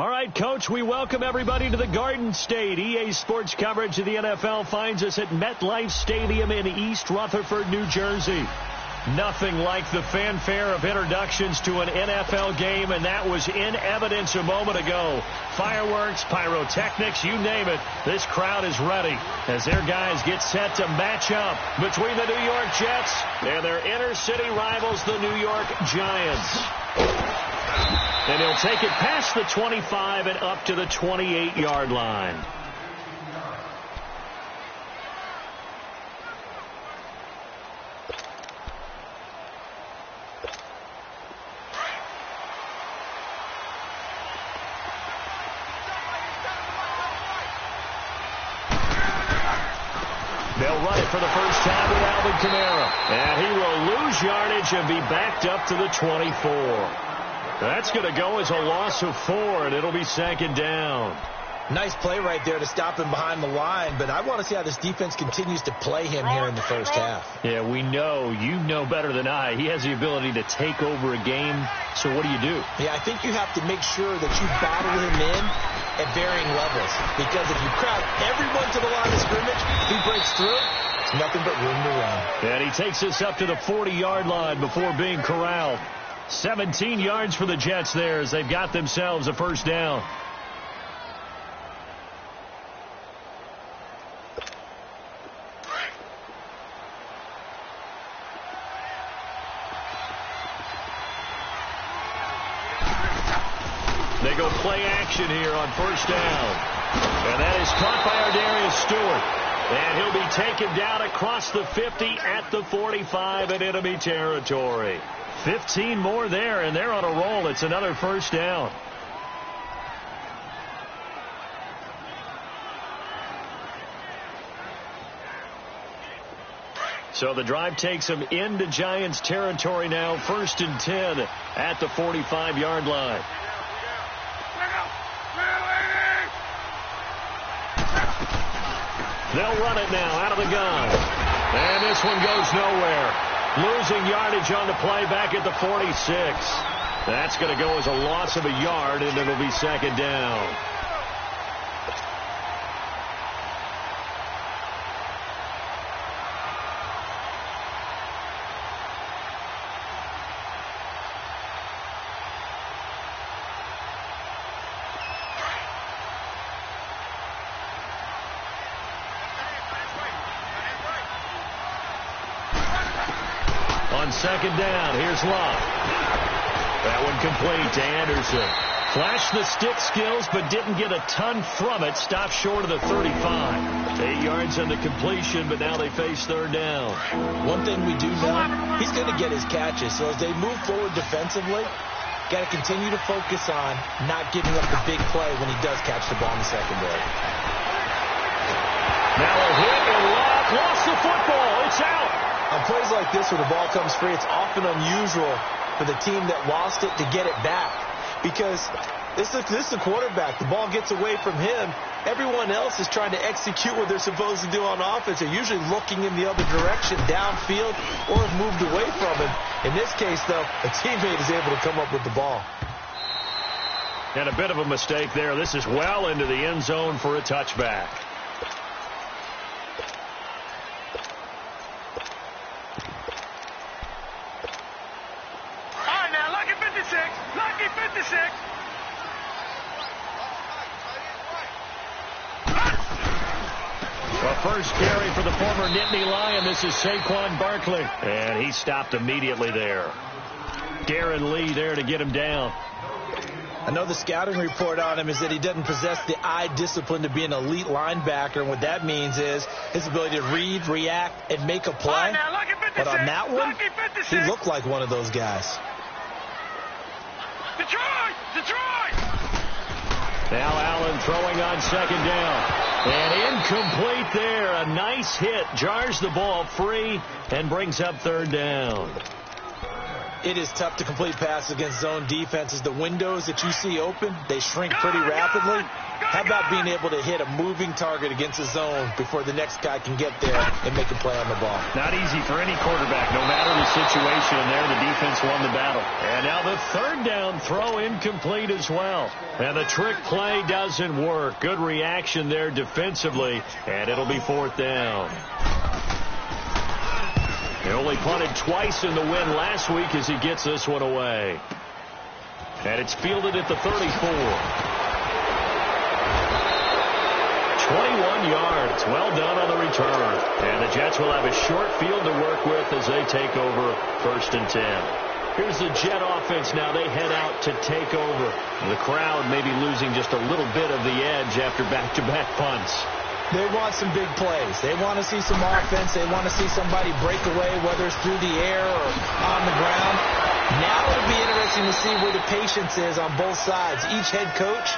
All right, Coach, we welcome everybody to the Garden State. EA Sports coverage of the NFL finds us at MetLife Stadium in East Rutherford, New Jersey. Nothing like the fanfare of introductions to an NFL game, and that was in evidence a moment ago. Fireworks, pyrotechnics, you name it. This crowd is ready as their guys get set to match up between the New York Jets and their inner-city rivals, the New York Giants. And he'll take it past the 25 and up to the 28-yard line. They'll run it for the first time with Alvin Kamara. And he will lose yardage and be backed up to the 24. That's going to go as a loss of 4, and it'll be second down. Nice play right there to stop him behind the line, but I want to see how this defense continues to play him here in the first half. Yeah, we know. You know better than I. He has the ability to take over a game, so what do? Yeah, I think you have to make sure that you battle him in at varying levels, because if you crowd everyone to the line of scrimmage, he breaks through, it's nothing but room to run. And he takes us up to the 40-yard line before being corralled. 17 yards for the Jets there as they've got themselves a first down. They go play action here on first down. And that is caught by Ardarius Stewart. And he'll be taken down across the 50 at the 45 in enemy territory. 15 more there, and they're on a roll. It's another first down. So the drive takes them into Giants territory now. 1st and 10 at the 45-yard line. They'll run it now out of the gun. And this one goes nowhere. Losing yardage on the play back at the 46. That's going to go as a loss of a yard, and it'll be second down. On second down, here's Love. That one complete to Anderson. Flashed the stick skills, but didn't get a ton from it. Stopped short of the 35. 8 yards on the completion, but now they face third down. One thing we do know, he's going to get his catches. So as they move forward defensively, got to continue to focus on not giving up the big play when he does catch the ball in the secondary. Now a hit, and Love lost the football. It's out. On plays like this where the ball comes free, it's often unusual for the team that lost it to get it back, because this is the quarterback. The ball gets away from him. Everyone else is trying to execute what they're supposed to do on offense. They're usually looking in the other direction, downfield, or have moved away from him. In this case, though, a teammate is able to come up with the ball. And a bit of a mistake there. This is well into the end zone for a touchback. A first carry for the former Nittany Lion. This is Saquon Barkley. And he stopped immediately there. Darren Lee there to get him down. I know the scouting report on him is that he doesn't possess the eye discipline to be an elite linebacker. And what that means is his ability to read, react, and make a play. But on that one, he looked like one of those guys. Detroit! Now Allen throwing on second down. And incomplete there. A nice hit. Jars the ball free and brings up third down. It is tough to complete passes against zone defenses. The windows that you see open, they shrink pretty rapidly. How about being able to hit a moving target against a zone before the next guy can get there and make a play on the ball? Not easy for any quarterback, no matter the situation. And there, the defense won the battle. And now the third down throw incomplete as well. And the trick play doesn't work. Good reaction there defensively, and it'll be fourth down. He only punted twice in the win last week as he gets this one away. And it's fielded at the 34. 21 yards. Well done on the return. And the Jets will have a short field to work with as they take over 1st and 10. Here's the Jet offense now. They head out to take over. The crowd may be losing just a little bit of the edge after back-to-back punts. They want some big plays. They want to see some offense. They want to see somebody break away, whether it's through the air or on the ground. Now it'll be interesting to see where the patience is on both sides. Each head coach,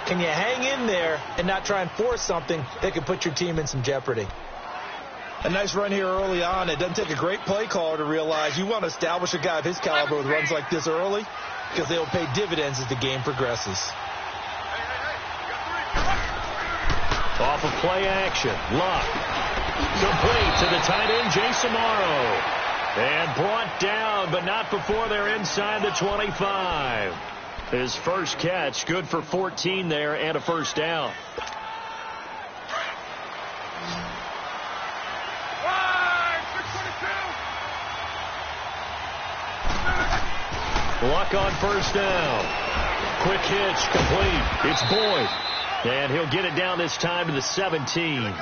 can you hang in there and not try and force something that could put your team in some jeopardy? A nice run here early on. It doesn't take a great play caller to realize you want to establish a guy of his caliber with runs like this early because they will pay dividends as the game progresses. Off of play action. Luck. Complete to the tight end, Jason Morrow. And brought down, but not before they're inside the 25. His first catch, good for 14 there and a first down. Luck on first down. Quick hitch, complete. It's Boyd. And he'll get it down this time to the 17.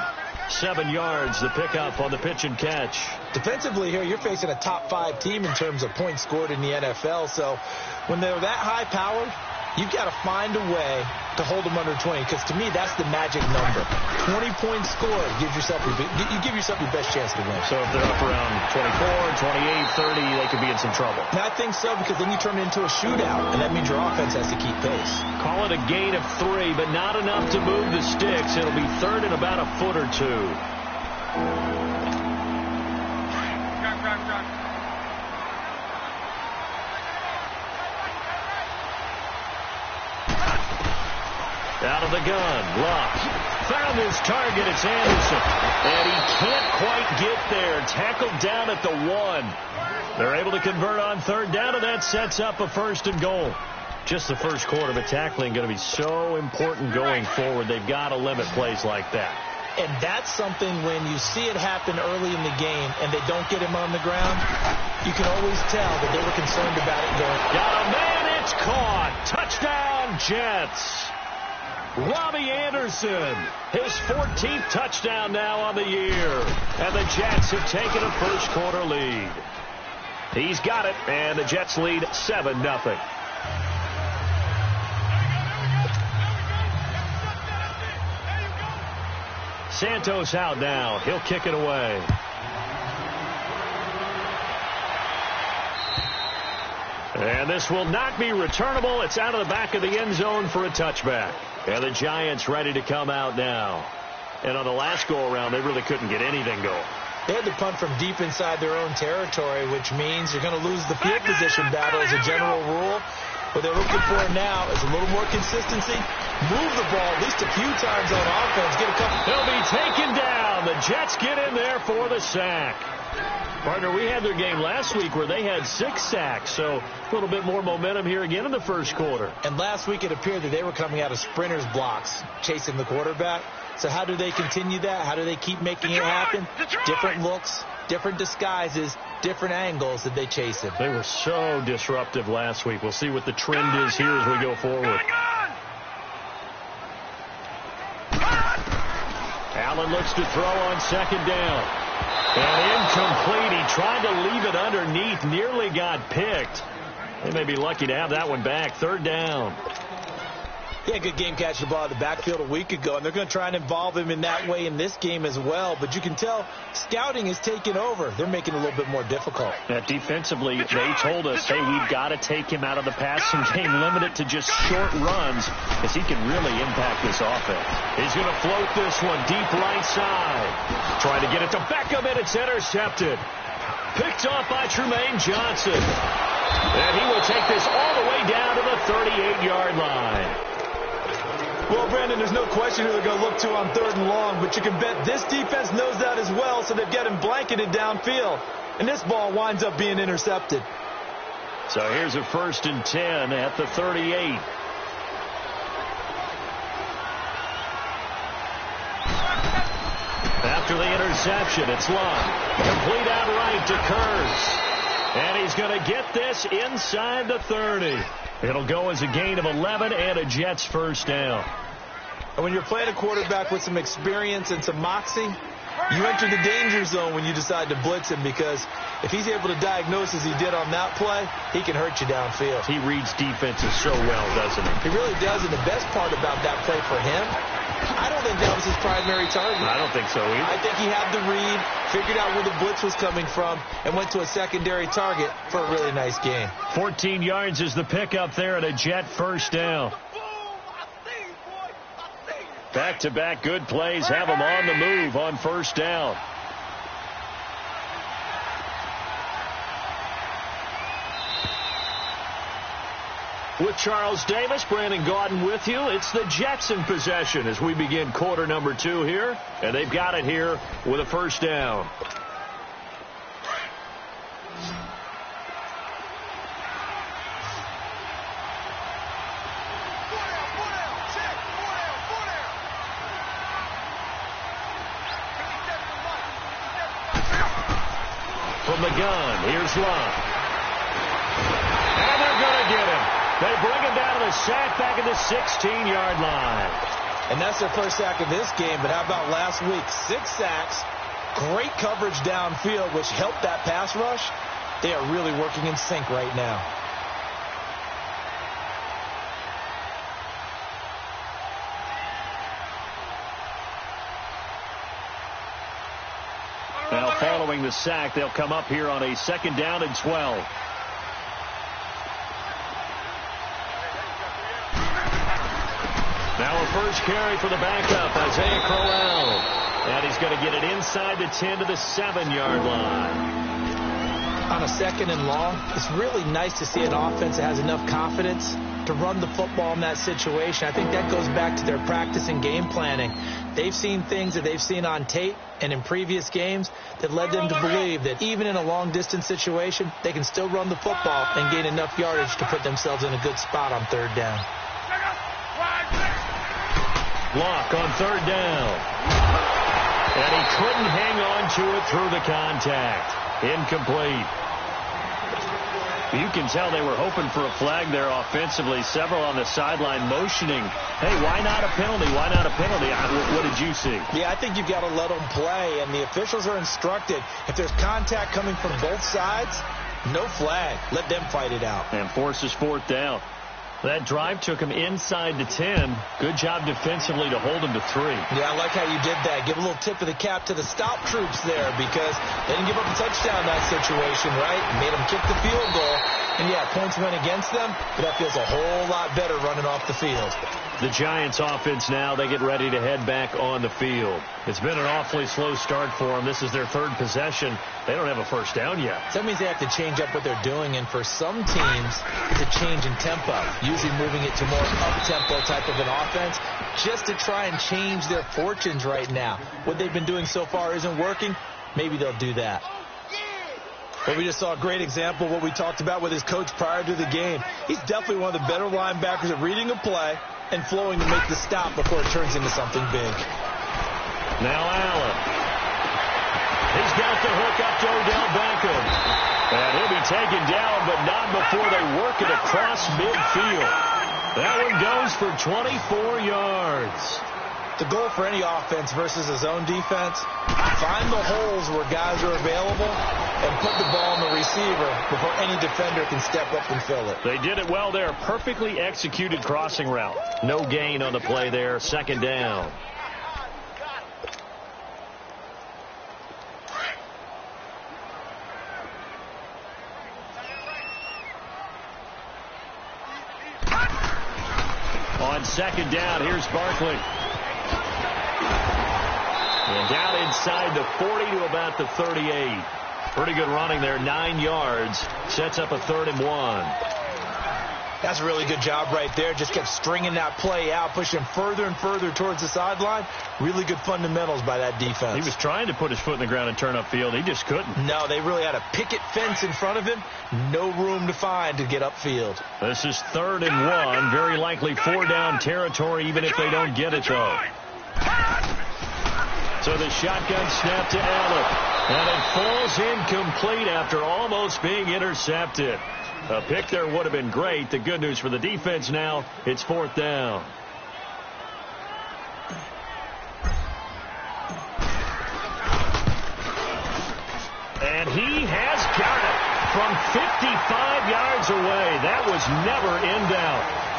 7 yards, the pickup on the pitch and catch. Defensively here, you're facing a top 5 team in terms of points scored in the NFL. So when they're that high-powered, you've got to find a way to hold them under 20. Because to me, that's the magic number. 20 points scored gives yourself you give yourself your best chance to win. So if they're up around 24, 28, 30, they could be in some trouble. And I think so, because then you turn it into a shootout, and that means your offense has to keep pace. Call it a gain of 3, but not enough to move the sticks. It'll be third and about a foot or two. Out of the gun, Luck found his target. It's Anderson, and he can't quite get there. Tackled down at the 1. They're able to convert on third down, and that sets up a 1st and goal. Just the first quarter, but tackling going to be so important going forward. They've got to limit plays like that. And that's something when you see it happen early in the game and they don't get him on the ground, you can always tell that they were concerned about it going. Got a man, it's caught. Touchdown, Jets. Robbie Anderson, his 14th touchdown now on the year. And the Jets have taken a first quarter lead. He's got it, and the Jets lead 7-0. Santos out now. He'll kick it away. And this will not be returnable. It's out of the back of the end zone for a touchback. And the Giants ready to come out now. And on the last go-around, they really couldn't get anything going. They had to punt from deep inside their own territory, which means you're going to lose the field position battle as a general rule. What they're looking for now is a little more consistency. Move the ball at least a few times on offense. Get a couple. They'll be taken down. The Jets get in there for the sack. Partner, we had their game last week where they had 6 sacks, so a little bit more momentum here again in the first quarter. And last week it appeared that they were coming out of sprinters blocks, chasing the quarterback. So how do they continue that? How do they keep making it happen? Different looks, different disguises, different angles that they chase him. They were so disruptive last week. We'll see what the trend is here as we go forward. Allen looks to throw on second down. And incomplete. He tried to leave it underneath. Nearly got picked. They may be lucky to have that one back. Third down. He had a good game catching the ball in the backfield a week ago, and they're going to try and involve him in that way in this game as well. But you can tell scouting is taking over. They're making it a little bit more difficult. Defensively, they told us, hey, we've got to take him out of the passing game, limit it to just short runs, because he can really impact this offense. He's going to float this one deep right side. Trying to get it to Beckham, and it's intercepted. Picked off by Trumaine Johnson. And he will take this all the way down to the 38-yard line. Well, Brandon, there's no question who they're going to look to on 3rd and long, but you can bet this defense knows that as well, so they've got him blanketed downfield. And this ball winds up being intercepted. So here's a 1st and 10 at the 38. After the interception, it's Love. Complete out right to Kurtz. And he's going to get this inside the 30. It'll go as a gain of 11 and a Jets 1st down. And when you're playing a quarterback with some experience and some moxie, you enter the danger zone when you decide to blitz him, because if he's able to diagnose as he did on that play, he can hurt you downfield. He reads defenses so well, doesn't he? He really does, and the best part about that play for him, I don't think that was his primary target. I don't think so either. I think he had the read, figured out where the blitz was coming from, and went to a secondary target for a really nice gain. 14 yards is the pickup there at a Jet 1st down. Back-to-back good plays have him on the move on 1st down. With Charles Davis, Brandon Gaudin with you. It's the Jets in possession as we begin quarter number 2 here. And they've got it here with a 1st down. From the gun, here's Love. And they're going to get him. They bring him down to the sack back at the 16-yard line. And that's their first sack of this game, but how about last week? 6 sacks, great coverage downfield, which helped that pass rush. They are really working in sync right now. Now following the sack, they'll come up here on a 2nd down and 12. Now a first carry for the backup, Isaiah Crowell. And he's going to get it inside the 10 to the 7-yard line. On a 2nd and long, it's really nice to see an offense that has enough confidence to run the football in that situation. I think that goes back to their practice and game planning. They've seen things that they've seen on tape and in previous games that led them to believe that even in a long-distance situation, they can still run the football and gain enough yardage to put themselves in a good spot on 3rd down. Block on 3rd down. And he couldn't hang on to it through the contact. Incomplete. You can tell they were hoping for a flag there offensively. Several on the sideline motioning, hey, why not a penalty? Why not a penalty? What did you see? Yeah, I think you've got to let them play, and the officials are instructed. If there's contact coming from both sides, no flag. Let them fight it out. And forces 4th down. That drive took him inside the 10. Good job defensively to hold him to 3. Yeah, I like how you did that. Give a little tip of the cap to the stop troops there, because they didn't give up a touchdown in that situation, right? Made them kick the field goal. And, yeah, points went against them, but that feels a whole lot better running off the field. The Giants offense now, they get ready to head back on the field. It's been an awfully slow start for them. This is their 3rd possession. They don't have a 1st down yet. So that means they have to change up what they're doing, and for some teams, it's a change in tempo, usually moving it to more up-tempo type of an offense, just to try and change their fortunes right now. What they've been doing so far isn't working. Maybe they'll do that. But we just saw a great example of what we talked about with his coach prior to the game. He's definitely one of the better linebackers at reading a play and flowing to make the stop before it turns into something big. Now Allen. He's got the hook up to Odell Beckham. And he'll be taken down, but not before they work it across midfield. That one goes for 24 yards. The goal for any offense versus a zone defense, find the holes where guys are available and put the ball on the receiver before any defender can step up and fill it. They did it well there. Perfectly executed crossing route. No gain on the play there. 2nd down. On 2nd down, here's Barkley. And down inside the 40 to about the 38. Pretty good running there, 9 yards. Sets up a 3rd and 1. That's a really good job right there. Just kept stringing that play out, pushing further and further towards the sideline. Really good fundamentals by that defense. He was trying to put his foot in the ground and turn upfield. He just couldn't. No, they really had a picket fence in front of him. No room to find to get upfield. This is 3rd and 1. Very likely 4-down territory, even if they don't get it, though. So the shotgun snap to Allen. And it falls incomplete after almost being intercepted. A pick there would have been great. The good news for the defense now, it's 4th down. And he has got it from 55 yards away. That was never in doubt.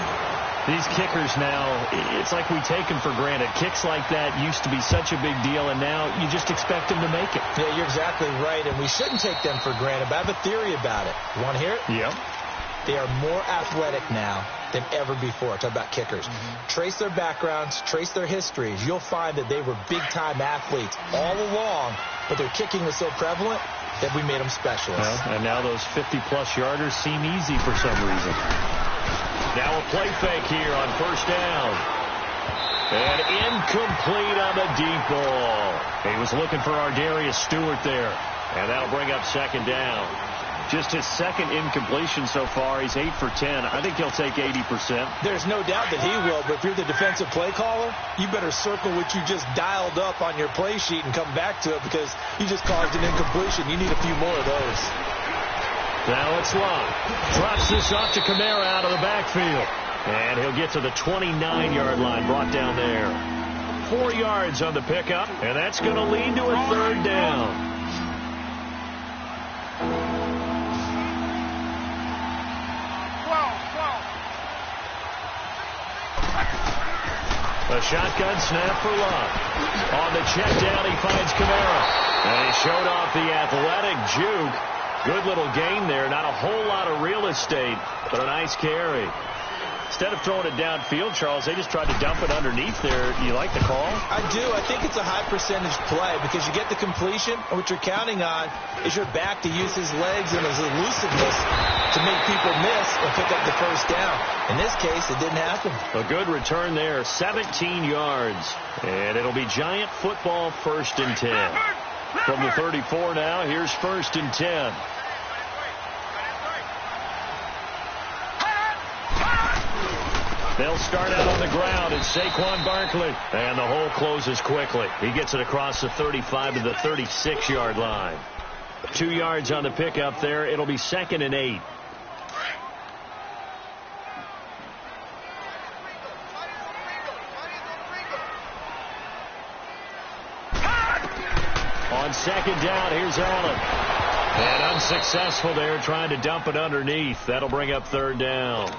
These kickers now, it's like we take them for granted. Kicks like that used to be such a big deal, and now you just expect them to make it. Yeah, you're exactly right, and we shouldn't take them for granted, but I have a theory about it. You want to hear it? Yep. They are more athletic now than ever before. Talk about kickers. Trace their backgrounds, trace their histories. You'll find that they were big-time athletes all along, but their kicking was so prevalent that we made them specialists. Well, and now those 50-plus yarders seem easy for some reason. Now a play fake here on 1st down. And incomplete on the deep ball. He was looking for Ardarius Stewart there. And that'll bring up 2nd down. Just his 2nd incompletion so far. He's 8 for 10. I think he'll take 80%. There's no doubt that he will, but if you're the defensive play caller, you better circle what you just dialed up on your play sheet and come back to it because you just caused an incompletion. You need a few more of those. Now it's Love. Drops this off to Kamara out of the backfield. And he'll get to the 29-yard line, brought down there. 4 yards on the pickup, and that's going to lead to a 3rd down. A shotgun snap for Love. On the check down, he finds Kamara. And he showed off the athletic juke. Good little gain there. Not a whole lot of real estate, but a nice carry. Instead of throwing it downfield, Charles, they just tried to dump it underneath there. You like the call? I do. I think it's a high percentage play because you get the completion, and what you're counting on is your back to use his legs and his elusiveness to make people miss and pick up the 1st down. In this case, it didn't happen. A good return there, 17 yards. And it'll be Giant football 1st and 10. From the 34 now, here's 1st and 10. They'll start out on the ground. It's Saquon Barkley. And the hole closes quickly. He gets it across the 35 to the 36-yard line. 2 yards on the pickup there. It'll be 2nd and 8. On 2nd down, here's Allen. And unsuccessful there, trying to dump it underneath. That'll bring up 3rd down.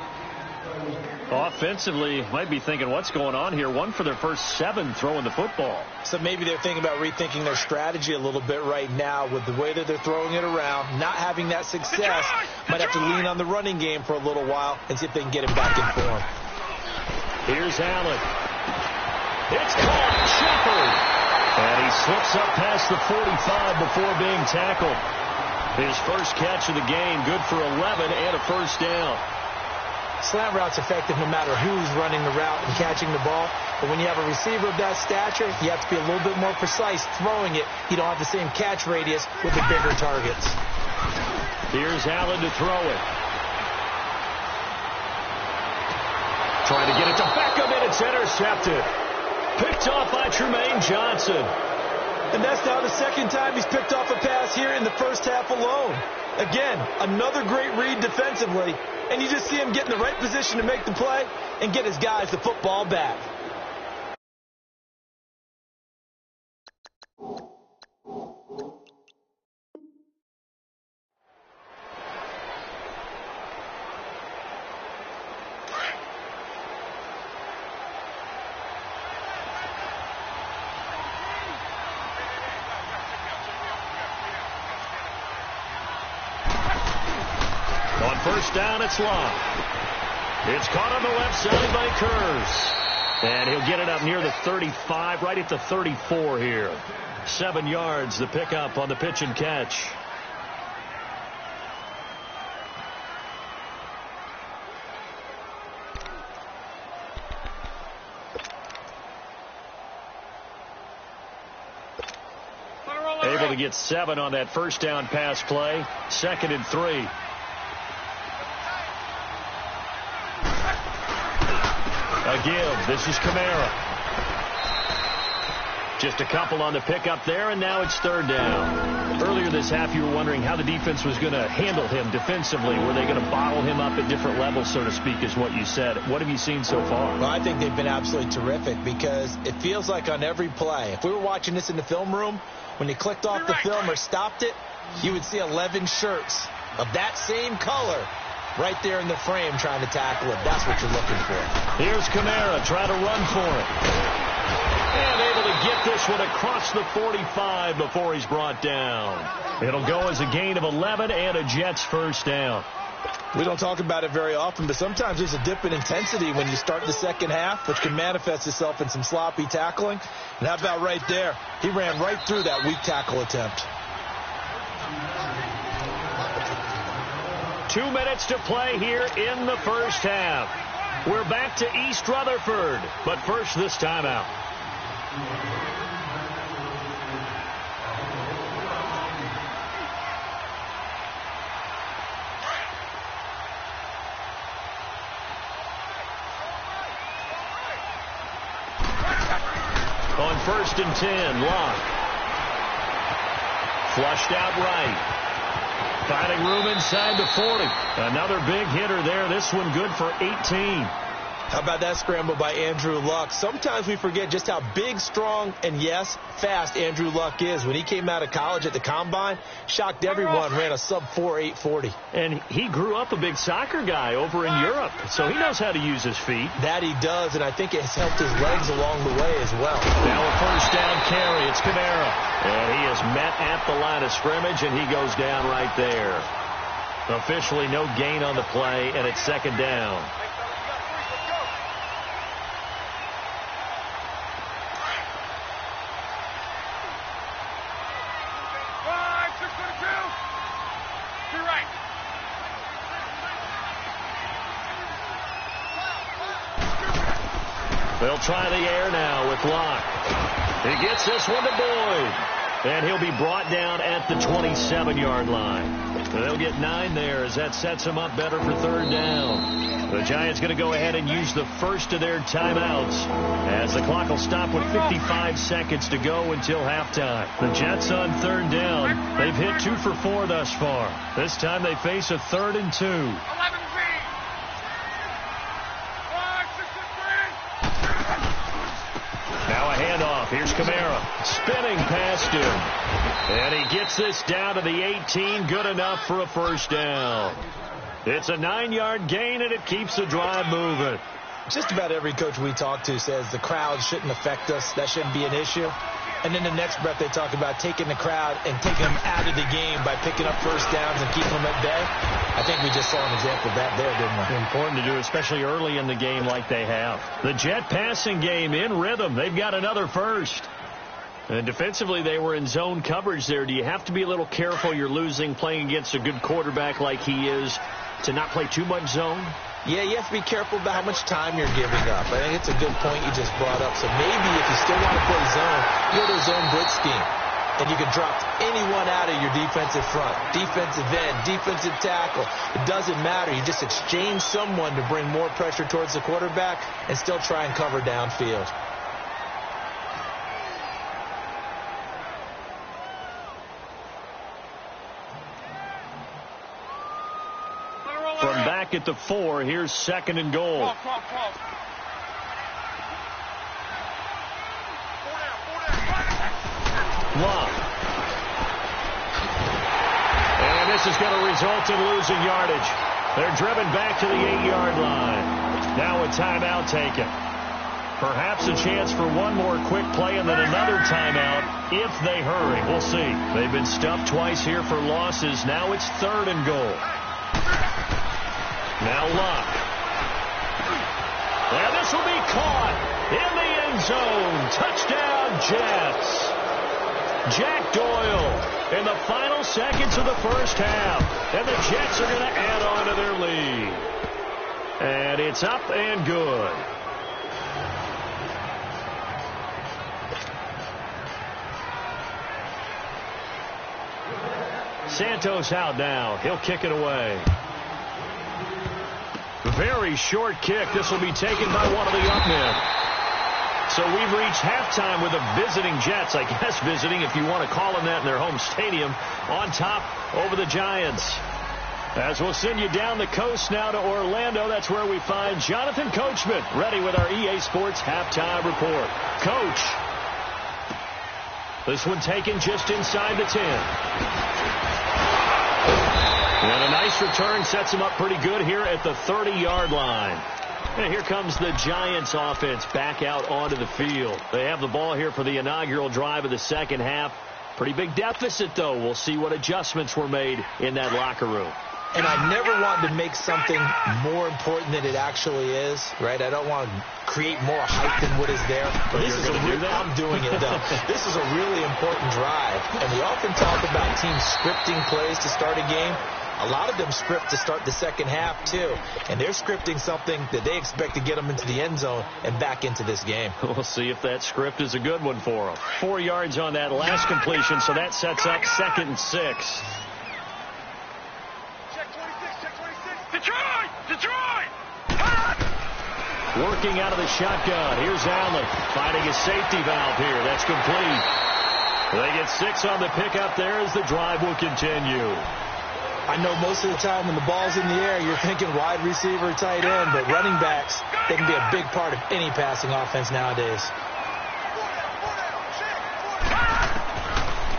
Offensively, might be thinking, what's going on here? 1 for their first 7 throwing the football. So maybe they're thinking about rethinking their strategy a little bit right now with the way that they're throwing it around. Not having that success, might have to lean on the running game for a little while and see if they can get it back in form. Here's Allen. It's caught. Shepard. And he slips up past the 45 before being tackled. His first catch of the game, good for 11 and a 1st down. Slant route's effective no matter who's running the route and catching the ball. But when you have a receiver of that stature, you have to be a little bit more precise throwing it. You don't have the same catch radius with the bigger targets. Here's Allen to throw it. Trying to get it to Beckham, and it's intercepted. Picked off by Tremaine Johnson. And that's now the 2nd time he's picked off a pass here in the first half alone. Again, another great read defensively. And you just see him get in the right position to make the play and get his guys the football back. On 1st down, it's Love. It's caught on the left side by Kurz. And he'll get it up near the 35, right at the 34 here. 7 yards, the pickup on the pitch and catch. to get 7 on that first down pass play. 2nd and 3. A give. This is Kamara. Just a couple on the pickup there, and now it's 3rd down. Earlier this half, you were wondering how the defense was going to handle him defensively. Were they going to bottle him up at different levels, so to speak, is what you said. What have you seen so far? Well, I think they've been absolutely terrific because it feels like on every play, if we were watching this in the film room, when you clicked off the film or stopped it, you would see 11 shirts of that same color right there in the frame trying to tackle him. That's what you're looking for. Here's Kamara trying to run for it. And able to get this one across the 45 before he's brought down. It'll go as a gain of 11 and a Jets first down. We don't talk about it very often, but sometimes there's a dip in intensity when you start the second half, which can manifest itself in some sloppy tackling. And how about right there? He ran right through that weak tackle attempt. 2 minutes to play here in the first half. We're back to East Rutherford, but first this timeout. On 1st and 10, Locke. Flushed out right. Finding room inside the 40. Another big hitter there. This one good for 18. How about that scramble by Andrew Luck? Sometimes we forget just how big, strong, and, yes, fast Andrew Luck is. When he came out of college at the Combine, shocked everyone, ran a sub-4 840. And he grew up a big soccer guy over in Europe, so he knows how to use his feet. That he does, and I think it has helped his legs along the way as well. Now a first down carry. It's Kamara. And he is met at the line of scrimmage, and he goes down right there. Officially no gain on the play, and it's 2nd down. They'll try the air now with Locke. He gets this one to Boyd. And he'll be brought down at the 27-yard line. They'll get 9 there as that sets him up better for 3rd down. The Giants going to go ahead and use the first of their timeouts as the clock will stop with 55 seconds to go until halftime. The Jets on 3rd down. They've hit 2 for 4 thus far. This time they face a 3rd and 2. Now a handoff. Here's Kamara. Spinning past him. And he gets this down to the 18. Good enough for a first down. It's a 9-yard gain, and it keeps the drive moving. Just about every coach we talk to says the crowd shouldn't affect us. That shouldn't be an issue. And then the next breath they talk about taking the crowd and taking them out of the game by picking up first downs and keeping them at bay. I think we just saw an example of that there, didn't we? Important to do, especially early in the game like they have. The Jet passing game in rhythm. They've got another first. And defensively, they were in zone coverage there. Do you have to be a little careful? You're losing playing against a good quarterback like he is to not play too much zone? Yeah, you have to be careful about how much time you're giving up. I think it's a good point you just brought up. So maybe if you still want to play zone, go to a zone blitz scheme. And you can drop anyone out of your defensive front, defensive end, defensive tackle. It doesn't matter. You just exchange someone to bring more pressure towards the quarterback and still try and cover downfield. From back at the 4, here's 2nd and goal. Lock. And this is going to result in losing yardage. They're driven back to the 8-yard line. Now a timeout taken. Perhaps a chance for one more quick play and then another timeout if they hurry. We'll see. They've been stuffed twice here for losses. Now it's 3rd and goal. Now Locke. And this will be caught in the end zone. Touchdown, Jets. Jack Doyle in the final seconds of the first half. And the Jets are going to add on to their lead. And it's up and good. Santos out now. He'll kick it away. Very short kick. This will be taken by one of the up men. So we've reached halftime with the visiting Jets. I guess visiting, if you want to call them that, in their home stadium, on top over the Giants. As we'll send you down the coast now to Orlando, that's where we find Jonathan Coachman, ready with our EA Sports halftime report. Coach. This one taken just inside the 10. And a nice return sets him up pretty good here at the 30-yard line. And here comes the Giants offense back out onto the field. They have the ball here for the inaugural drive of the second half. Pretty big deficit, though. We'll see what adjustments were made in that locker room. And I never want to make something more important than it actually is, right? I don't want to create more hype than what is there. But this is I'm doing it, though. This is a really important drive. And we often talk about teams scripting plays to start a game. A lot of them script to start the second half, too. And they're scripting something that they expect to get them into the end zone and back into this game. We'll see if that script is a good one for them. 4 yards on that last completion, so that sets up 2nd and 6. Detroit! Working out of the shotgun. Here's Allen finding a safety valve here. That's complete. They get 6 on the pickup there as the drive will continue. I know most of the time when the ball's in the air, you're thinking wide receiver, tight end, but running backs, they can be a big part of any passing offense nowadays.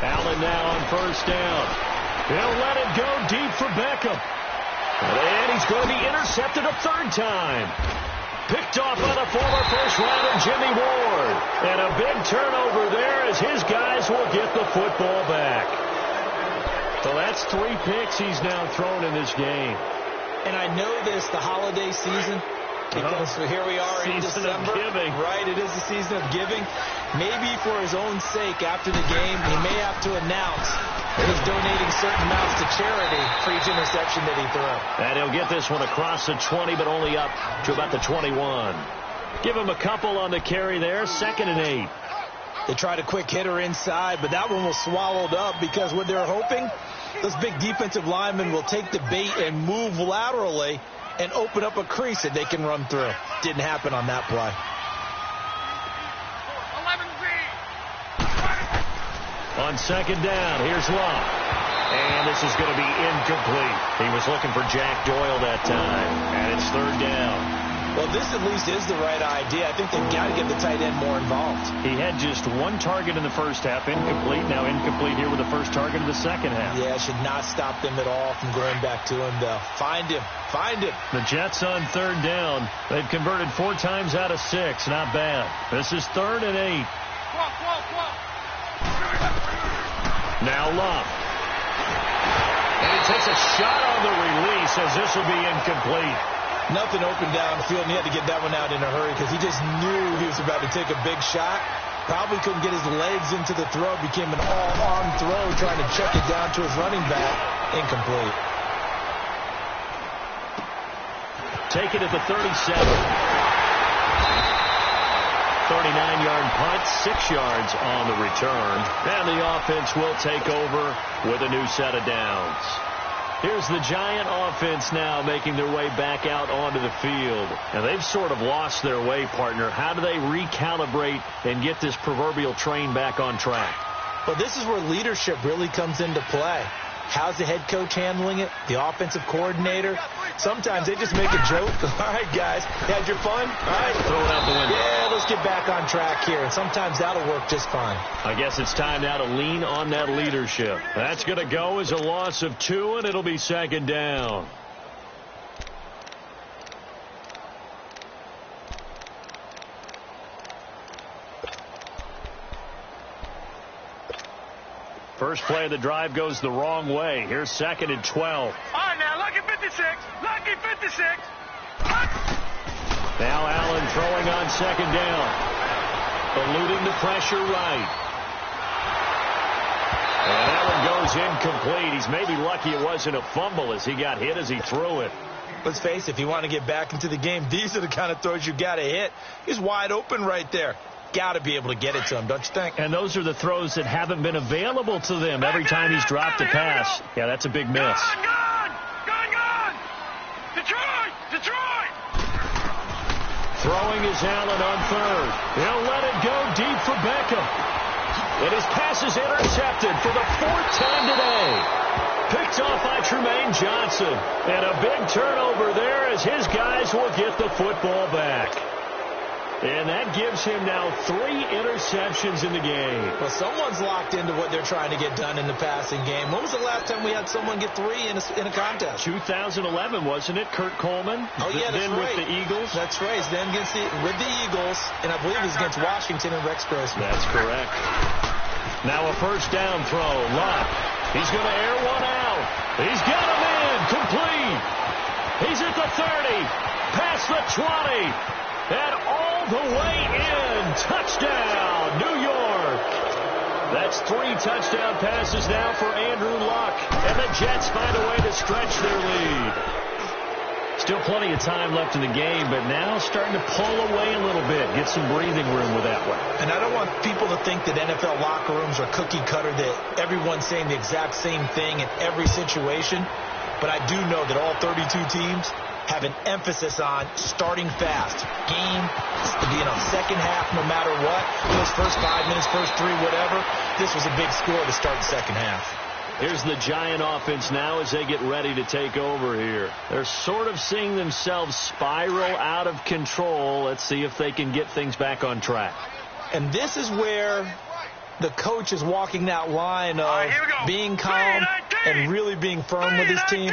Allen now on first down. He'll let it go deep for Beckham. And he's going to be intercepted a 3rd time. Picked off by the former first-rounder Jimmy Ward. And a big turnover there as his guys will get the football back. So that's 3 picks he's now thrown in this game. And I know this, the holiday season, because here we are in December. Right, it is the season of giving. Maybe for his own sake, after the game, he may have to announce that he's donating certain amounts to charity for each interception that he threw. And he'll get this one across the 20, but only up to about the 21. Give him a couple on the carry there, 2nd and 8. They tried a quick hitter inside, but that one was swallowed up because what they're hoping, those big defensive linemen will take the bait and move laterally and open up a crease that they can run through. Didn't happen on that play. On 2nd down, here's Love. And this is going to be incomplete. He was looking for Jack Doyle that time. And it's 3rd down. Well, this at least is the right idea. I think they've got to get the tight end more involved. He had just 1 target in the first half, incomplete. Now incomplete here with the first target of the second half. Yeah, should not stop them at all from going back to him, though. Find him. Find him. The Jets on 3rd down. They've converted 4 times out of 6. Not bad. This is 3rd and 8. Now Love. And he takes a shot on the release as this will be incomplete. Nothing open downfield, and he had to get that one out in a hurry because he just knew he was about to take a big shot. Probably couldn't get his legs into the throw. Became an all-arm throw, trying to check it down to his running back. Incomplete. Take it at the 37. 39-yard punt, 6 yards on the return. And the offense will take over with a new set of downs. Here's the Giant offense now making their way back out onto the field. And they've sort of lost their way, partner. How do they recalibrate and get this proverbial train back on track? Well, this is where leadership really comes into play. How's the head coach handling it? The offensive coordinator? Sometimes they just make a joke. All right, guys, had your fun? All right. Throw it out the window. Yeah, let's get back on track here. And sometimes that'll work just fine. I guess it's time now to lean on that leadership. That's going to go as a loss of 2, and it'll be 2nd down. First play of the drive goes the wrong way. Here's 2nd and 12. All right, now, lucky 56. Lucky 56. Now Allen throwing on 2nd down. Eluding the pressure right. And that one goes incomplete. He's maybe lucky it wasn't a fumble as he got hit as he threw it. Let's face it, if you want to get back into the game, these are the kind of throws you got to hit. He's wide open right there. got to be able to get it to him, don't you think? And those are the throws that haven't been available to them every time he's dropped a pass. Yeah, that's a big miss. Gone! Detroit! Throwing is Allen on third. He'll let it go deep for Beckham. And his pass is intercepted for the 4th time today. Picked off by Tremaine Johnson. And a big turnover there as his guys will get the football back. And that gives him now 3 interceptions in the game. Well, someone's locked into what they're trying to get done in the passing game. When was the last time we had someone get 3 in a contest? 2011, wasn't it? Kurt Coleman? Oh, yeah, that's then right. with the Eagles? That's right. Then with the Eagles, and I believe it was against Washington and Rex Grossman. That's correct. Now a first down throw. Luck. He's going to air one out. He's got him in. Complete. He's at the 30. Past the 20. And all the way in. Touchdown, New York. That's 3 touchdown passes now for Andrew Luck. And the Jets find a way to stretch their lead. Still plenty of time left in the game, but now starting to pull away a little bit. Get some breathing room with that one. And I don't want people to think that NFL locker rooms are cookie cutter, that everyone's saying the exact same thing in every situation. But I do know that all 32 teams have an emphasis on starting fast. Game, being on second half no matter what. Those first 5 minutes, first 3, whatever. This was a big score to start the second half. Here's the Giant offense now as they get ready to take over here. They're sort of seeing themselves spiral out of control. Let's see if they can get things back on track. And this is where the coach is walking that line of being calm and really being firm with his team.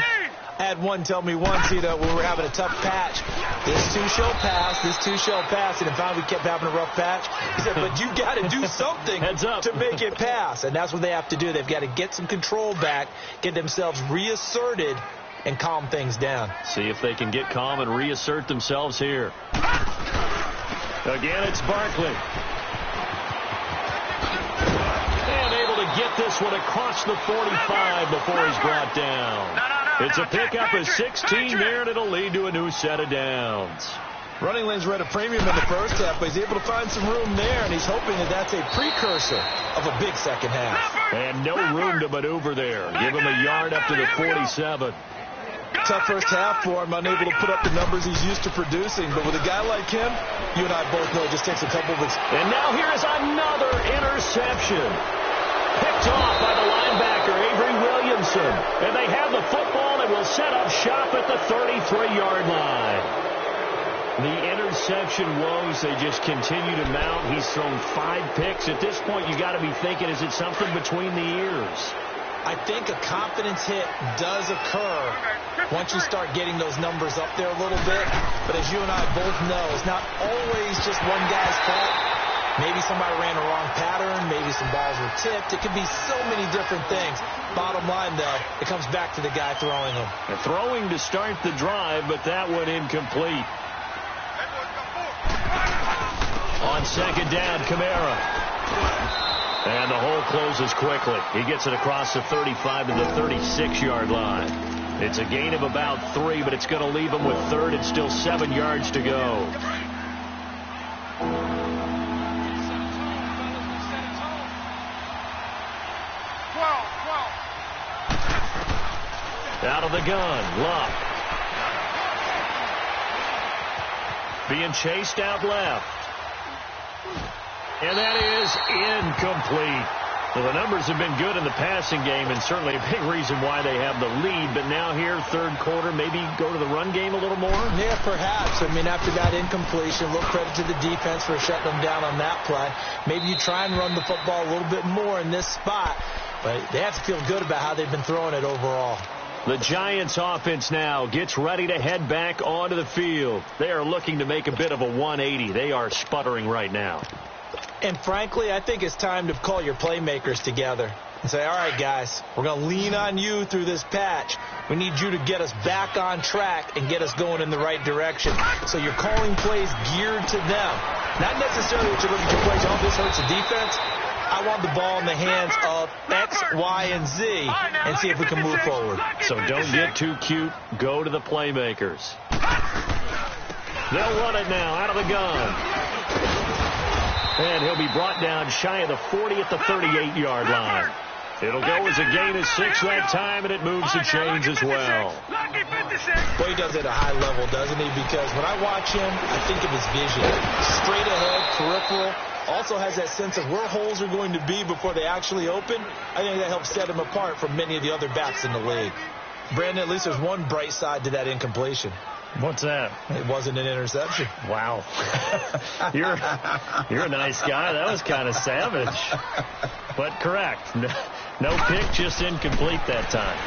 I had one tell me once, when we were having a tough patch, this too shall pass, this too shall pass, and finally we kept having a rough patch. He said, but you got to do something to make it pass, and that's what they have to do. They've got to get some control back, get themselves reasserted, and calm things down. See if they can get calm and reassert themselves here. Again, it's Barkley. And able to get this one across the 45 before he's brought down. It's a pickup of 16 there, and it'll lead to a new set of downs. Running lanes were at a premium in the first half, but he's able to find some room there, and he's hoping that that's a precursor of a big second half. And no room to maneuver there. Give him a yard up to the 47. Tough first half for him, unable to put up the numbers he's used to producing. But with a guy like him, you and I both know it just takes a couple of weeks. And now here's another interception. Picked off by the linebacker, Avery Williamson. And they have the football and will set up shop at the 33-yard line. The interception woes, they just continue to mount. He's thrown 5 picks. At this point, you got to be thinking, is it something between the ears? I think a confidence hit does occur once you start getting those numbers up there a little bit. But as you and I both know, it's not always just one guy's fault. Maybe somebody ran a wrong pattern. Maybe some balls were tipped. It could be so many different things. Bottom line, though, it comes back to the guy throwing them. And throwing to start the drive, but that one incomplete. On second down, Kamara. And the hole closes quickly. He gets it across the 35 to the 36-yard line. It's a gain of about 3, but it's going to leave him with third and still 7 yards to go. Out of the gun, Luck. Being chased out left. And that is incomplete. Well, the numbers have been good in the passing game, and certainly a big reason why they have the lead. But now here, third quarter, maybe go to the run game a little more? Yeah, perhaps. I mean, after that incompletion, a little credit to the defense for shutting them down on that play. Maybe you try and run the football a little bit more in this spot. But they have to feel good about how they've been throwing it overall. The Giants offense now gets ready to head back onto the field. They are looking to make a bit of a 180. They are sputtering right now. And frankly, I think it's time to call your playmakers together and say, all right, guys, we're going to lean on you through this patch. We need you to get us back on track and get us going in the right direction. So you're calling plays geared to them. Not necessarily that you're looking for plays, oh, this hurts the defense. I want the ball in the hands of X, Y, and Z and see if we can move forward. So don't get too cute. Go to the playmakers. They'll run it now out of the gun. And he'll be brought down shy of the 40 at the 38-yard line. It'll go as a gain of 6 that time, and it moves the chains as well. Well, he does it at a high level, doesn't he? Because when I watch him, I think of his vision. Straight ahead, peripheral. Also has that sense of where holes are going to be before they actually open. I think that helps set him apart from many of the other backs in the league. Brandon, at least there's one bright side to that incompletion. What's that? It wasn't an interception. Wow. You're a nice guy. That was kind of savage. But correct. No pick, just incomplete that time.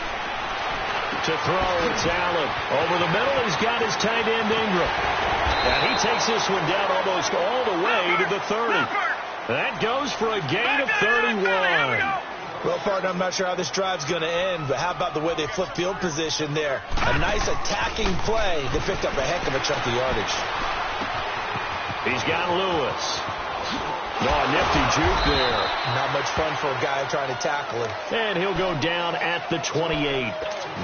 To throw, it's Allen. Over the middle, he's got his tight end Ingram. And he takes this one down almost all the way to the 30. That goes for a gain of 31. Well, partner, I'm not sure how this drive's going to end, but how about the way they flip field position there? A nice attacking play. They picked up a heck of a chunk of yardage. He's got Lewis. Oh, nifty juke there. Not much fun for a guy trying to tackle him. And he'll go down at the 28.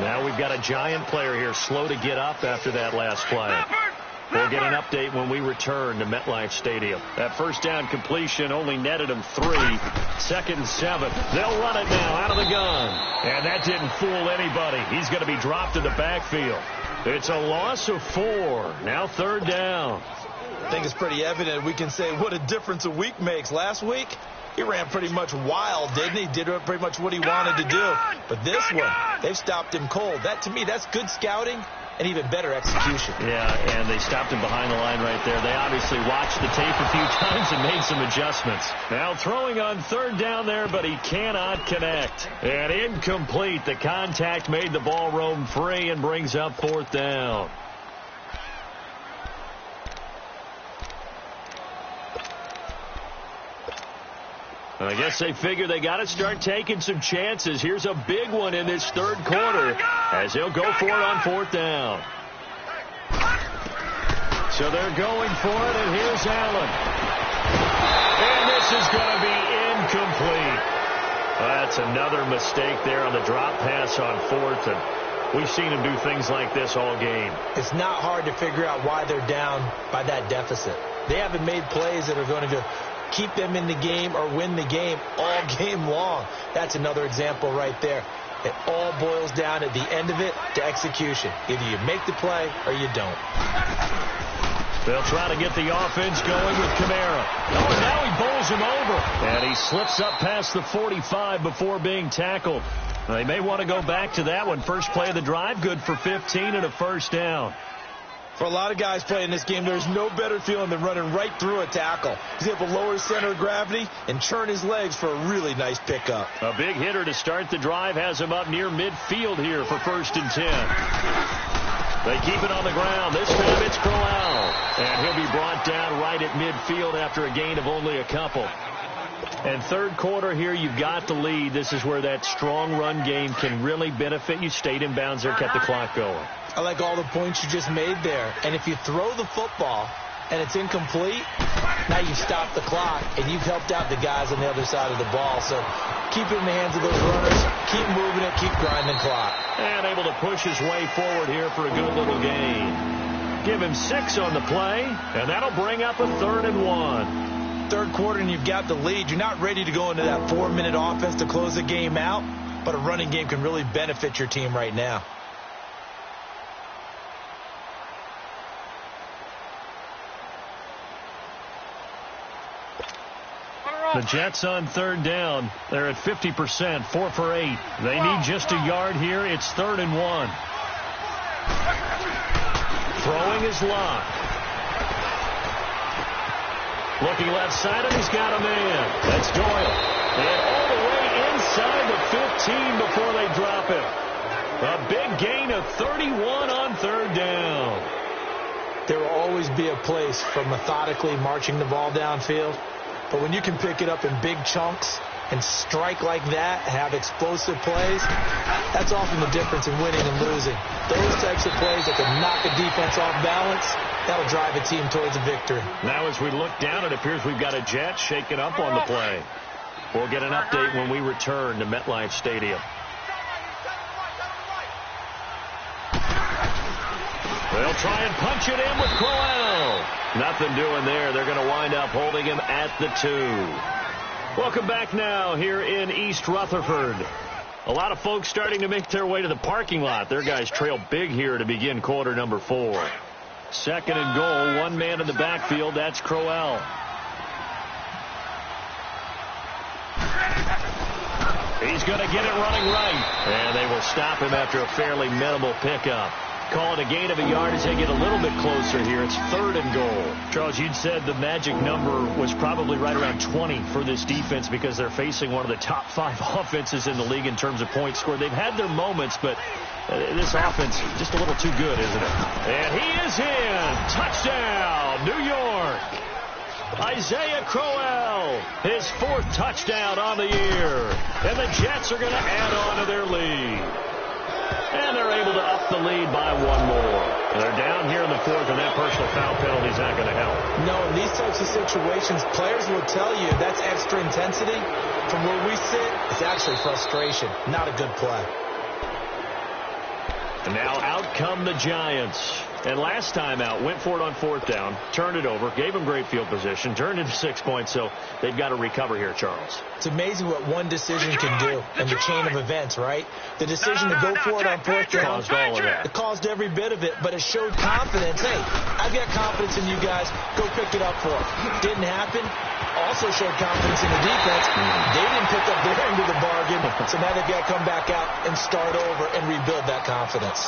Now we've got a giant player here, slow to get up after that last play. We'll get an update when we return to MetLife Stadium. That first down completion only netted him 3. 2nd and 7. They'll run it now out of the gun. And that didn't fool anybody. He's going to be dropped in the backfield. It's a loss of 4. Now 3rd down. I think it's pretty evident. We can say what a difference a week makes. Last week, he ran pretty much wild, didn't he? Did pretty much what he wanted to do. But this one, they've stopped him cold. That, to me, that's good scouting and even better execution. Yeah, and they stopped him behind the line right there. They obviously watched the tape a few times and made some adjustments. Now throwing on 3rd down there, but he cannot connect. And incomplete. The contact made the ball roam free and brings up 4th down. I guess they figure they got to start taking some chances. Here's a big one in this 3rd quarter as he'll go for it on 4th down. So they're going for it, and here's Allen. And this is going to be incomplete. That's another mistake there on the drop pass on 4th, and we've seen him do things like this all game. It's not hard to figure out why they're down by that deficit. They haven't made plays that are going to keep them in the game or win the game all game long. That's another example right there. It all boils down at the end of it to execution. Either you make the play or you don't. They'll try to get the offense going with Kamara. Oh, and now he bowls him over. And he slips up past the 45 before being tackled. They may want to go back to that one. First play of the drive, good for 15 and a 1st down. For a lot of guys playing this game, there's no better feeling than running right through a tackle. He's able to lower his center of gravity and churn his legs for a really nice pickup. A big hitter to start the drive has him up near midfield here for 1st and 10. They keep it on the ground. This time it's Crowell. And he'll be brought down right at midfield after a gain of only a couple. And 3rd quarter here, you've got the lead. This is where that strong run game can really benefit you. Stayed in bounds there, kept the clock going. I like all the points you just made there. And if you throw the football and it's incomplete, now you've stopped the clock and you've helped out the guys on the other side of the ball. So keep it in the hands of those runners. Keep moving it. Keep grinding clock. And able to push his way forward here for a good little gain. Give him 6 on the play, and that'll bring up a 3rd and 1. 3rd quarter and you've got the lead. You're not ready to go into that 4-minute offense to close the game out, but a running game can really benefit your team right now. The Jets on 3rd down. They're at 50%, 4 for 8. They need just a yard here. It's 3rd and 1. Throwing is Locke. Looking left side, and he's got a man. That's Doyle. And all the way inside the 15 before they drop it. A big gain of 31 on 3rd down. There will always be a place for methodically marching the ball downfield. But when you can pick it up in big chunks and strike like that, have explosive plays, that's often the difference in winning and losing. Those types of plays that can knock a defense off balance, that'll drive a team towards a victory. Now as we look down, it appears we've got a Jet shaking up on the play. We'll get an update when we return to MetLife Stadium. They'll try and punch it in with Crowell. Nothing doing there. They're going to wind up holding him at the 2. Welcome back now here in East Rutherford. A lot of folks starting to make their way to the parking lot. Their guys trail big here to begin quarter number 4. 2nd and goal. One man in the backfield. That's Crowell. He's going to get it running right. And they will stop him after a fairly minimal pickup. Call it a gain of a yard as they get a little bit closer here. It's 3rd and goal. Charles, you'd said the magic number was probably right around 20 for this defense because they're facing one of the top 5 offenses in the league in terms of points scored. They've had their moments, but this offense just a little too good, isn't it? And he is in. Touchdown, New York. Isaiah Crowell, his 4th touchdown on the year. And the Jets are going to add on to their lead. And they're able to up the lead by 1 more. They're down here in the 4th, and that personal foul penalty is not going to help. No, in these types of situations, players will tell you that's extra intensity. From where we sit, it's actually frustration. Not a good play. And now out come the Giants. And last time out, went for it on 4th down, turned it over, gave them great field position, turned into 6 points, so they've got to recover here, Charles. It's amazing what one decision can do in the chain of events, right? The decision to go for it on 4th down, caused all of that. It caused every bit of it, but it showed confidence. Hey, I've got confidence in you guys. Go pick it up for it. Didn't happen. Also showed confidence in the defense. They didn't pick up their end of the bargain, so now they've got to come back out and start over and rebuild that confidence.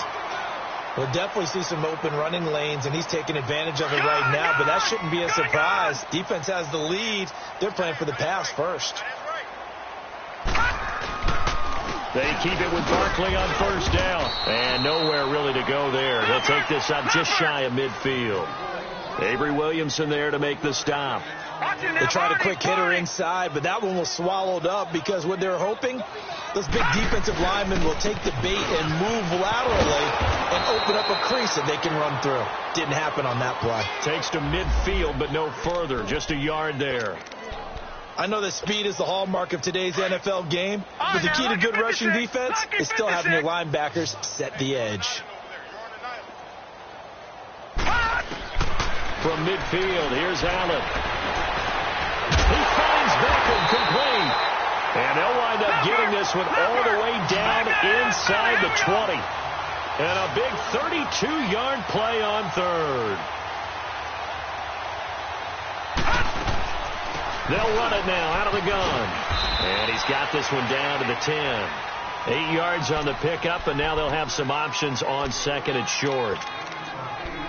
We'll definitely see some open running lanes, and he's taking advantage of it right now, but that shouldn't be a surprise. Defense has the lead. They're playing for the pass first. They keep it with Barkley on 1st down, and nowhere really to go there. They'll take this up just shy of midfield. Avery Williamson there to make the stop. They tried a quick hitter inside, but that one was swallowed up because what they're hoping, those big defensive linemen will take the bait and move laterally and open up a crease that they can run through. Didn't happen on that play. Takes to midfield, but no further. Just a yard there. I know that speed is the hallmark of today's NFL game, but the key to good rushing defense is still having your linebackers set the edge. From midfield, here's Allen. He finds Beckham complete. And they'll wind up getting this one all the way down inside the 20. And a big 32-yard play on 3rd. They'll run it now out of the gun. And he's got this one down to the 10. 8 yards on the pickup, and now they'll have some options on 2nd and short.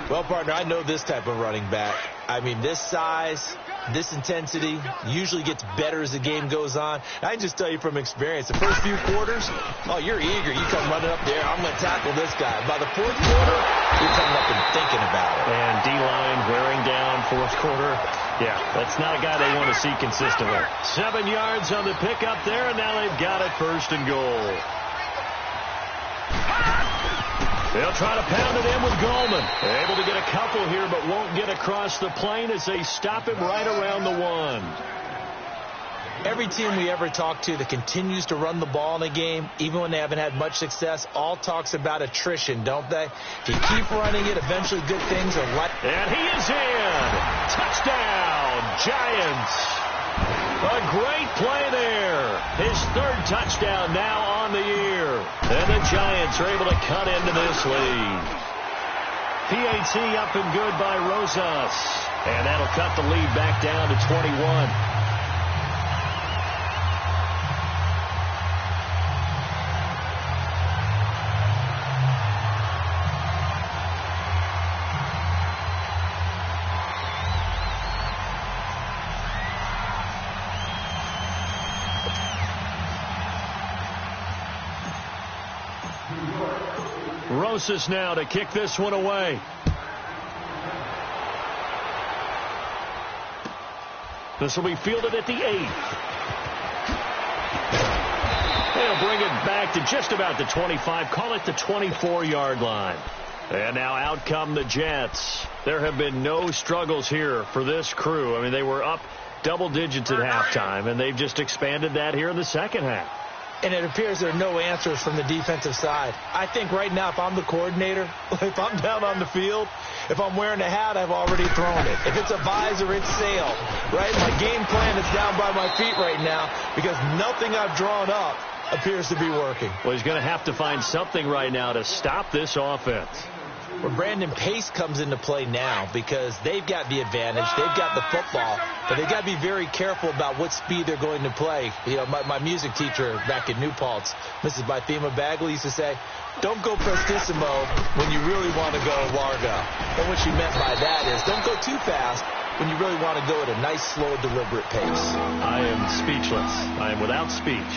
Well, partner, I know this type of running back. I mean, this size, this intensity usually gets better as the game goes on. I can just tell you from experience, the first few quarters, oh, you're eager. You come running up there, I'm going to tackle this guy. By the 4th quarter, you're coming up and thinking about it. And D-line wearing down 4th quarter. Yeah, that's not a guy they want to see consistently. 7 yards on the pickup there, and now they've got it 1st and goal. They'll try to pound it in with Goldman. Able to get a couple here, but won't get across the plane as they stop him right around the 1. Every team we ever talk to that continues to run the ball in a game, even when they haven't had much success, all talks about attrition, don't they? If you keep running it, eventually good things are like. And he is in. Touchdown, Giants. A great play there. His 3rd touchdown now on the year. And the Giants are able to cut into this lead. PAT up and good by Rosas. And that'll cut the lead back down to 21. Rosas now to kick this one away. This will be fielded at the 8th. They'll bring it back to just about the 25. Call it the 24-yard line. And now out come the Jets. There have been no struggles here for this crew. I mean, they were up double digits at halftime, and they've just expanded that here in the 2nd half. And it appears there are no answers from the defensive side. I think right now, if I'm the coordinator, if I'm down on the field, If I'm wearing a hat, I've already thrown it. If it's a visor, it's sail, right? My game plan is down by my feet right now because nothing I've drawn up appears to be working. Well, he's going to have to find something right now to stop this offense. Well, Brandon, pace comes into play now because they've got the advantage. They've got the football, but they've got to be very careful about what speed they're going to play. You know, my music teacher back in New Paltz, Mrs. Bythema Bagley, used to say, don't go prestissimo when you really want to go largo. And what she meant by that is don't go too fast when you really want to go at a nice, slow, deliberate pace. I am speechless. I am without speech.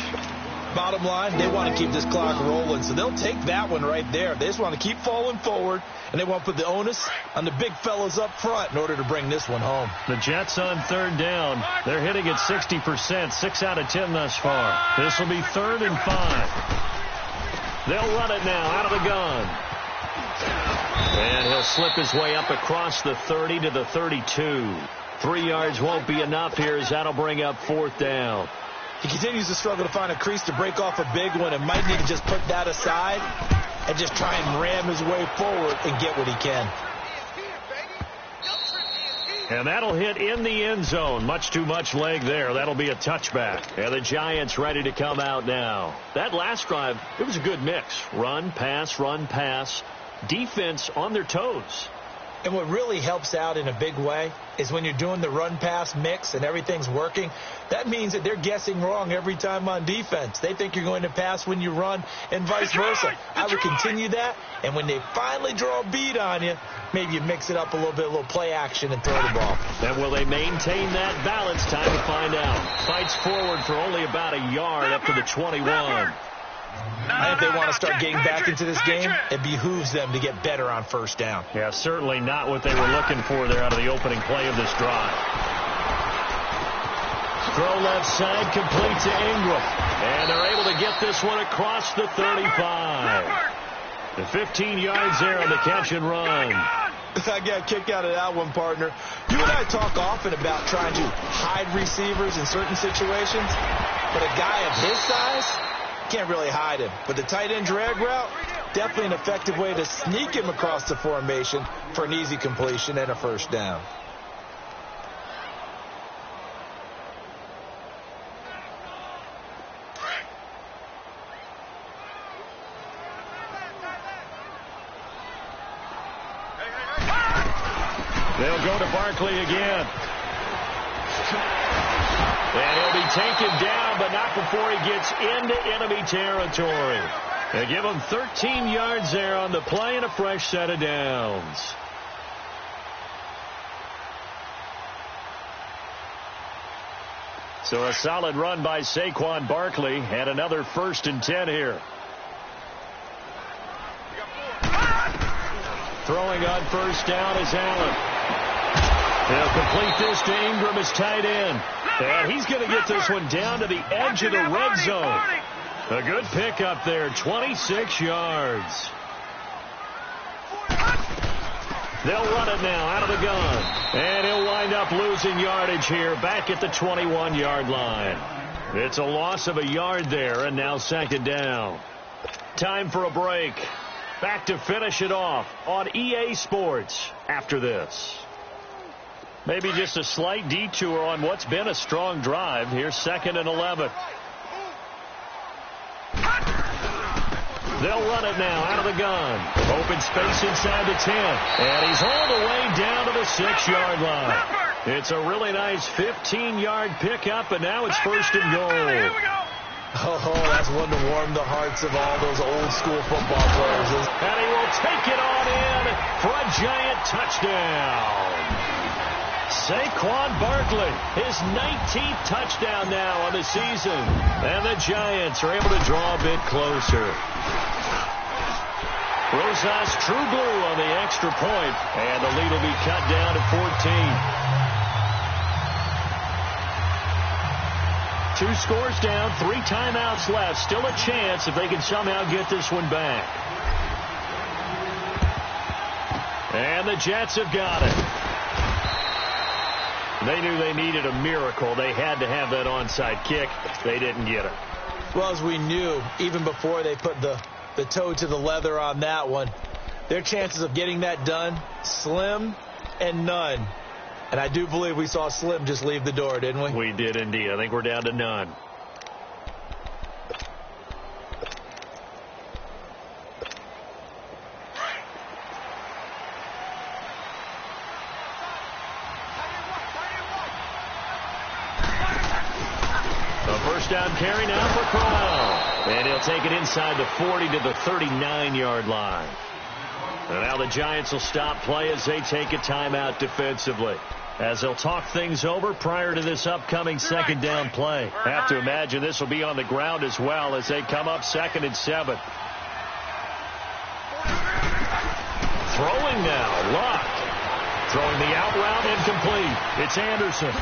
Bottom line, they want to keep this clock rolling, so they'll take that one right there. They just want to keep falling forward, and they want to put the onus on the big fellas up front in order to bring this one home. The Jets on third down. They're hitting at 60%, 6 out of 10 thus far. This will be 3rd and 5. They'll run it now out of the gun. And he'll slip his way up across the 30 to the 32. 3 yards won't be enough here as that'll bring up 4th down. He continues to struggle to find a crease to break off a big one and might need to just put that aside and just try and ram his way forward and get what he can. And that'll hit in the end zone. Much too much leg there. That'll be a touchback. And the Giants ready to come out now. That last drive, it was a good mix. Run, pass, defense on their toes. And what really helps out in a big way is when you're doing the run-pass mix and everything's working, that means that they're guessing wrong every time on defense. They think you're going to pass when you run and vice versa. I would continue that, and when they finally draw a beat on you, maybe you mix it up a little bit, a little play action and throw the ball. And will they maintain that balance? Time to find out. Fights forward for only about a yard up to the 21. And if they want to start getting back into this game, it behooves them to get better on first down. Yeah, certainly not what they were looking for there out of the opening play of this drive. Throw left side, complete to Ingram. And they're able to get this one across the 35. The 15 yards there on the catch and run. I got a kick out of that one, partner. You and I talk often about trying to hide receivers in certain situations, but a guy of his size can't really hide him. But the tight end drag route, definitely an effective way to sneak him across the formation for an easy completion and a first down. They'll go to Barkley again. And he'll be taken down, but not before he gets into enemy territory. They give him 13 yards there on the play and a fresh set of downs. So a solid run by Saquon Barkley and another 1st and 10 here. Throwing on first down is Allen. He'll complete this to Ingram as tight end. And he's going to get this one down to the edge of the red zone. A good pickup there, 26 yards. They'll run it now out of the gun. And he'll wind up losing yardage here back at the 21-yard line. It's a loss of a yard there, and now 2nd down. Time for a break. Back to finish it off on EA Sports after this. Maybe just a slight detour on what's been a strong drive. Here's 2nd and 11. They'll run it now out of the gun. Open space inside the 10. And he's all the way down to the 6-yard line. It's a really nice 15-yard pickup, and now it's 1st and goal. Oh, that's one to warm the hearts of all those old-school football players. And he will take it on in for a giant touchdown. Saquon Barkley, his 19th touchdown now on the season. And the Giants are able to draw a bit closer. Rosas true blue on the extra point, and the lead will be cut down to 14. 2 scores down, 3 timeouts left. Still a chance if they can somehow get this one back. And the Jets have got it. They knew they needed a miracle. They had to have that onside kick. They didn't get it. Well, as we knew, even before they put the toe to the leather on that one, Their chances of getting that done, slim and none. And I do believe we saw Slim just leave the door, didn't we? We did indeed. I think we're down to none. A first down carry now for Crowell. And he'll take it inside the 40 to the 39-yard line. And now the Giants will stop play as they take a timeout defensively, as they'll talk things over prior to this upcoming second down play. Have to imagine this will be on the ground as well as they come up 2nd and 7. Throwing now, Luck. Throwing the out route incomplete. It's Anderson.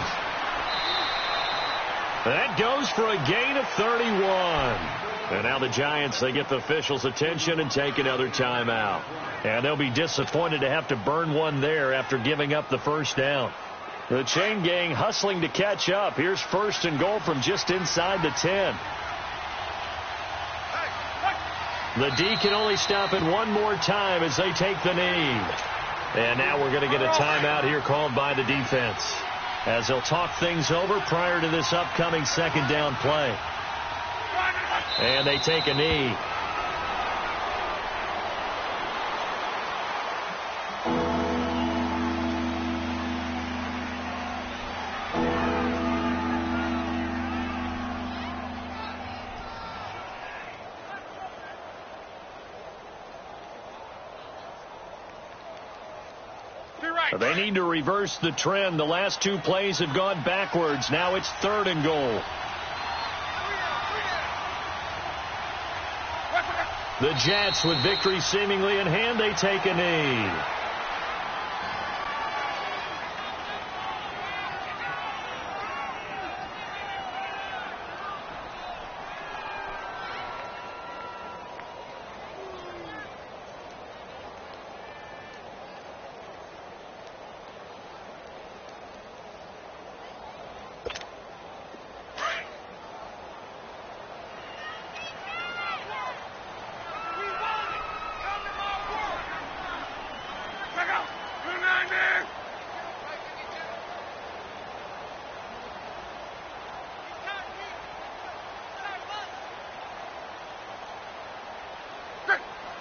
That goes for a gain of 31. And now the Giants, they get the officials' attention and take another timeout. And they'll be disappointed to have to burn one there after giving up the first down. The chain gang hustling to catch up. Here's 1st and goal from just inside the 10. The D can only stop it one more time as they take the knee. And now we're going to get a timeout here called by the defense, as they'll talk things over prior to this upcoming second down play. And they take a knee. They need to reverse the trend. The last 2 plays have gone backwards. Now it's 3rd and goal. The Jets, with victory seemingly in hand, they take a knee.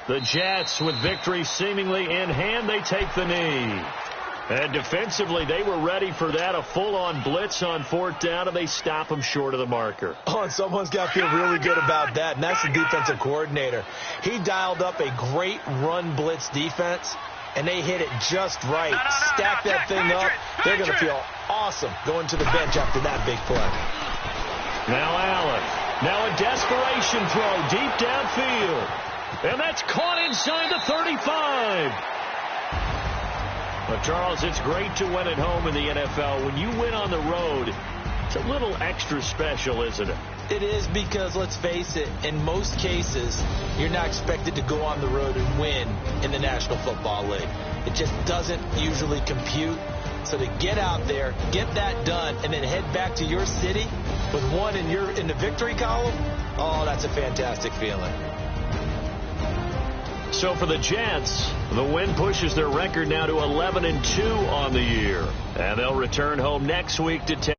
The Jets, with victory seemingly in hand, they take the knee. And defensively, they were ready for that, a full-on blitz on 4th down, and they stop them short of the marker. Oh, and someone's got to feel really good about that, and that's the defensive coordinator. He dialed up a great run blitz defense, and they hit it just right. Stack that thing up. They're going to feel awesome going to the bench after that big play. Now Allen. Now a desperation throw deep downfield. And that's caught inside the 35. But, Charles, it's great to win at home in the NFL. When you win on the road, it's a little extra special, isn't it? It is, because, let's face it, in most cases, you're not expected to go on the road and win in the National Football League. It just doesn't usually compute. So to get out there, get that done, and then head back to your city with one in the victory column, oh, that's a fantastic feeling. So for the Jets, the win pushes their record now to 11-2 on the year. And they'll return home next week to take